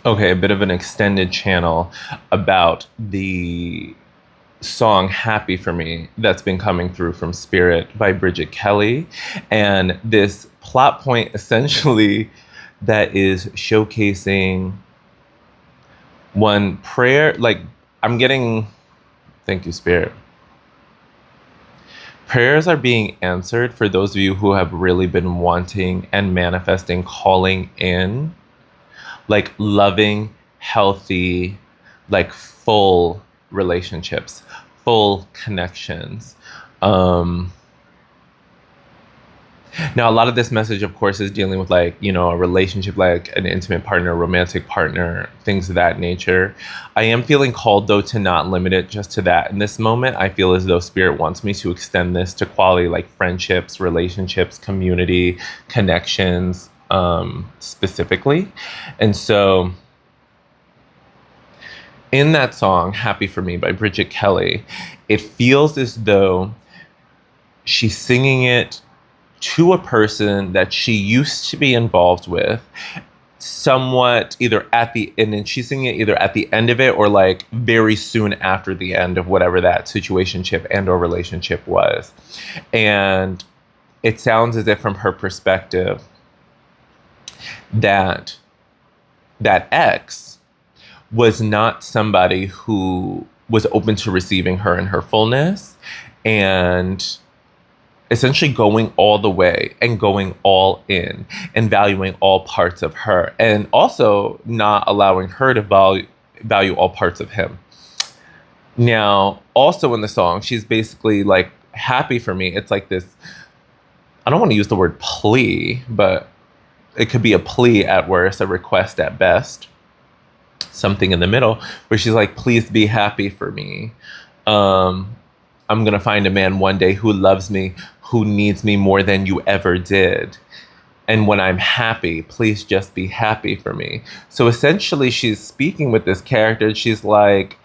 Okay, a bit of an extended channel about the song Happy for Me that's been coming through from Spirit by Bridget Kelly. And this plot point essentially that is showcasing one prayer. Like, I'm getting, thank you, Spirit. Prayers are being answered for those of you who have really been wanting and manifesting, calling in like loving, healthy, like full relationships, full connections. Um, Now, a lot of this message, of course, is dealing with like, a relationship, like an intimate partner, romantic partner, things of that nature. I am feeling called, though, to not limit it just to that. In this moment, I feel as though Spirit wants me to extend this to quality like friendships, relationships, community, connections, specifically. And so, in that song, Happy for Me by Bridget Kelly, it feels as though she's singing it to a person that she used to be involved with, somewhat either at the end, and she's singing it either at the end of it or like very soon after the end of whatever that situationship and or relationship was. And it sounds as if from her perspective that that ex was not somebody who was open to receiving her in her fullness and essentially going all the way and going all in and valuing all parts of her and also not allowing her to value all parts of him. Now, also in the song, she's basically like happy for me. It's like this, I don't want to use the word plea, but it could be a plea at worst, a request at best, something in the middle where she's like, please be happy for me. I'm going to find a man one day who loves me, who needs me more than you ever did. And when I'm happy, please just be happy for me. So essentially, she's speaking with this character. She's like,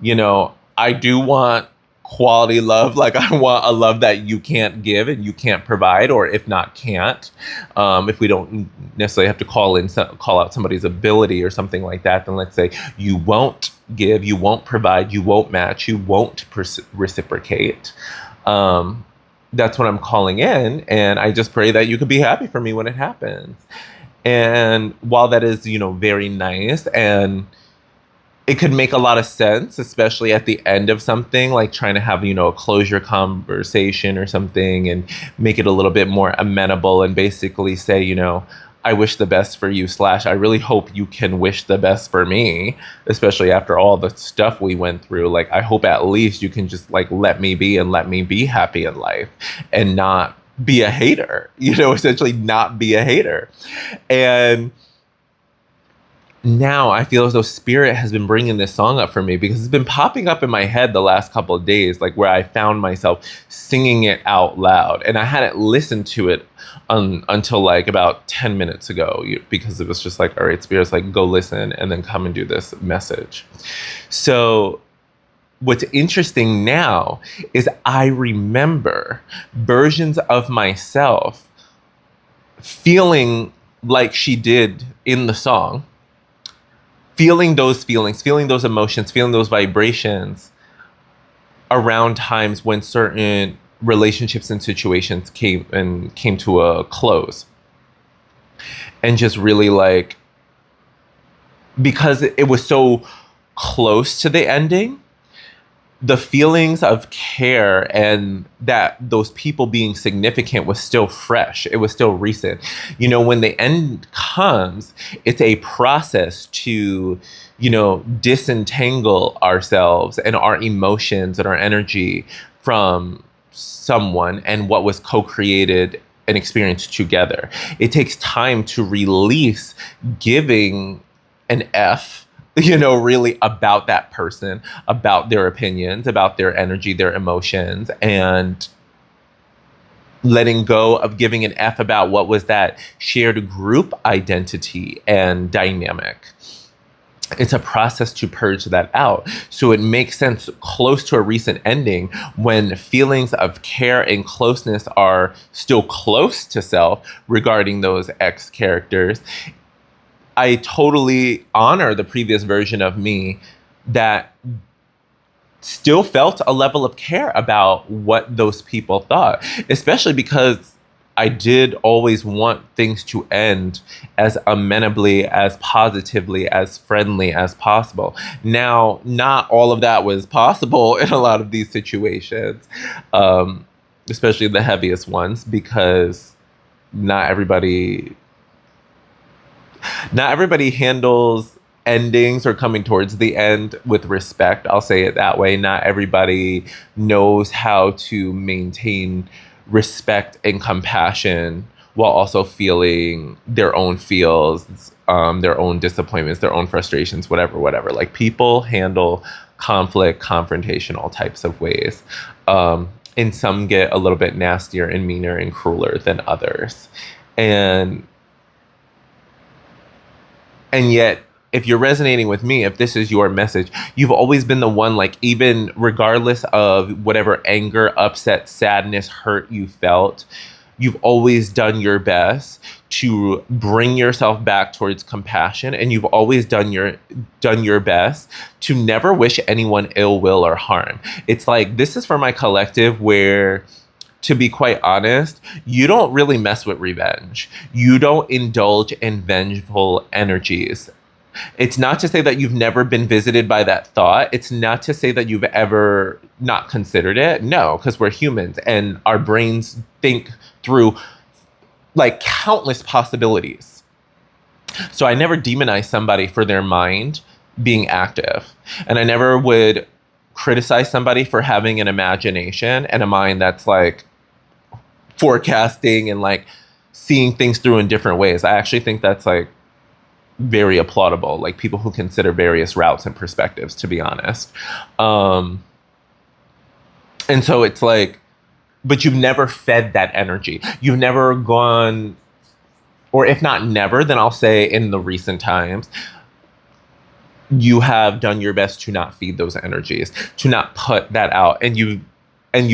I do want quality love. Like, I want a love that you can't give and you can't provide, or if not, can't. If we don't necessarily have to call out somebody's ability or something like that, then let's say you won't give, you won't provide, you won't match, you won't reciprocate. That's what I'm calling in, and I just pray that you could be happy for me when it happens. And while that is, very nice and it could make a lot of sense, especially at the end of something, like trying to have, a closure conversation or something and make it a little bit more amenable and basically say, I wish the best for you / I really hope you can wish the best for me, especially after all the stuff we went through. Like, I hope at least you can just like let me be and let me be happy in life and not be a hater, essentially not be a hater. And now I feel as though Spirit has been bringing this song up for me because it's been popping up in my head the last couple of days, like where I found myself singing it out loud. And I hadn't listened to it until like about 10 minutes ago because it was just like, all right, Spirit's like, go listen and then come and do this message. So what's interesting now is I remember versions of myself feeling like she did in the song, feeling those feelings, feeling those emotions, feeling those vibrations around times when certain relationships and situations came to a close. And just really like, because it was so close to the ending, the feelings of care and that those people being significant was still fresh. It was still recent. When the end comes, it's a process to, disentangle ourselves and our emotions and our energy from someone and what was co-created and experienced together. It takes time to release giving an F, really about that person, about their opinions, about their energy, their emotions, and letting go of giving an F about what was that shared group identity and dynamic. It's a process to purge that out. So it makes sense close to a recent ending when feelings of care and closeness are still close to self regarding those ex characters. I totally honor the previous version of me that still felt a level of care about what those people thought, especially because I did always want things to end as amenably, as positively, as friendly as possible. Now, not all of that was possible in a lot of these situations, um, especially the heaviest ones, because not everybody not everybody handles endings or coming towards the end with respect. I'll say it that way. Not everybody knows how to maintain respect and compassion while also feeling their own feels, their own disappointments, their own frustrations, whatever. Like people handle conflict, confrontation, all types of ways. And some get a little bit nastier and meaner and crueler than others. And yet, if you're resonating with me, if this is your message, you've always been the one, like, even regardless of whatever anger, upset, sadness, hurt you felt, you've always done your best to bring yourself back towards compassion, and you've always done your best to never wish anyone ill will or harm. It's like, this is for my collective where, to be quite honest, you don't really mess with revenge. You don't indulge in vengeful energies. It's not to say that you've never been visited by that thought. It's not to say that you've ever not considered it. No, because we're humans and our brains think through like countless possibilities. So I never demonize somebody for their mind being active. And I never would criticize somebody for having an imagination and a mind that's like forecasting and like seeing things through in different ways. I actually think that's like very applaudable, like people who consider various routes and perspectives, to be honest. And so it's like, but you've never fed that energy. You've never gone, or if not never, then I'll say in the recent times, you have done your best to not feed those energies, to not put that out. And you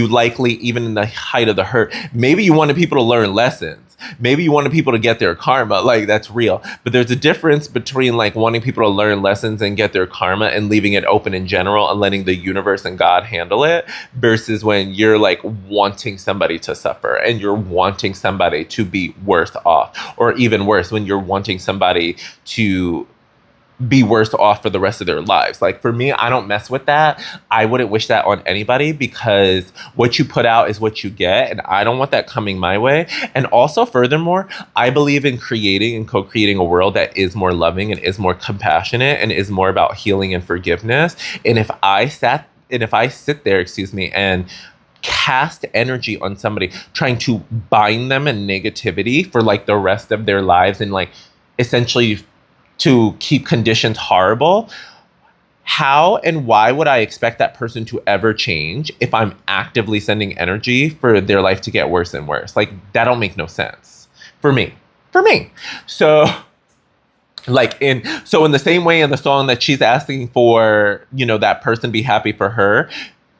likely, even in the height of the hurt, maybe you wanted people to learn lessons. Maybe you wanted people to get their karma. Like, that's real. But there's a difference between like wanting people to learn lessons and get their karma and leaving it open in general and letting the universe and God handle it, versus when you're like wanting somebody to suffer and you're wanting somebody to be worse off, or even worse, when you're wanting somebody to be worse off for the rest of their lives. Like, for me, I don't mess with that. I wouldn't wish that on anybody, because what you put out is what you get, and I don't want that coming my way. And also, furthermore, I believe in creating and co-creating a world that is more loving and is more compassionate and is more about healing and forgiveness. And if I sit there, and cast energy on somebody, trying to bind them in negativity for like the rest of their lives, and like essentially to keep conditions horrible, how and why would I expect that person to ever change if I'm actively sending energy for their life to get worse and worse? Like, that don't make no sense for me. So in the same way in the song that she's asking for, that person be happy for her,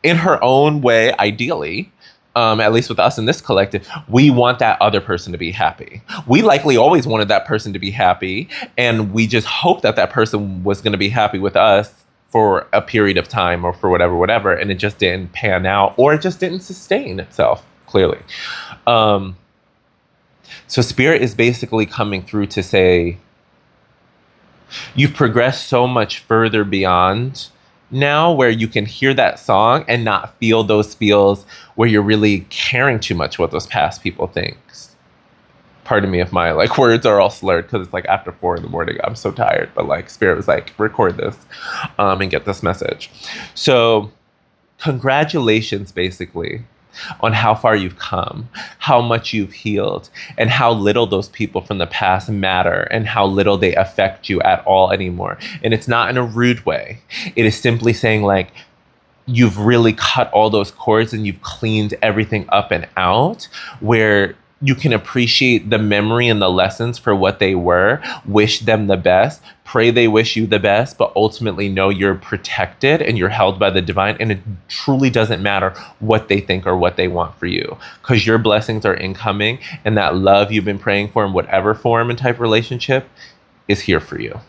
in her own way, ideally, at least with us in this collective, we want that other person to be happy. We likely always wanted that person to be happy, and we just hoped that that person was going to be happy with us for a period of time, or for whatever, and it just didn't pan out, or it just didn't sustain itself, clearly. So Spirit is basically coming through to say, you've progressed so much further beyond now, where you can hear that song and not feel those feels where you're really caring too much what those past people think. Pardon me if my like words are all slurred, because it's like after 4 a.m. I'm so tired, but like Spirit was like, record this and get this message. So congratulations, basically, on how far you've come, how much you've healed, and how little those people from the past matter, and how little they affect you at all anymore. And it's not in a rude way. It is simply saying, like, you've really cut all those cords and you've cleaned everything up and out, where you can appreciate the memory and the lessons for what they were, wish them the best, pray they wish you the best, but ultimately know you're protected and you're held by the divine. And it truly doesn't matter what they think or what they want for you, because your blessings are incoming, and that love you've been praying for in whatever form and type relationship is here for you.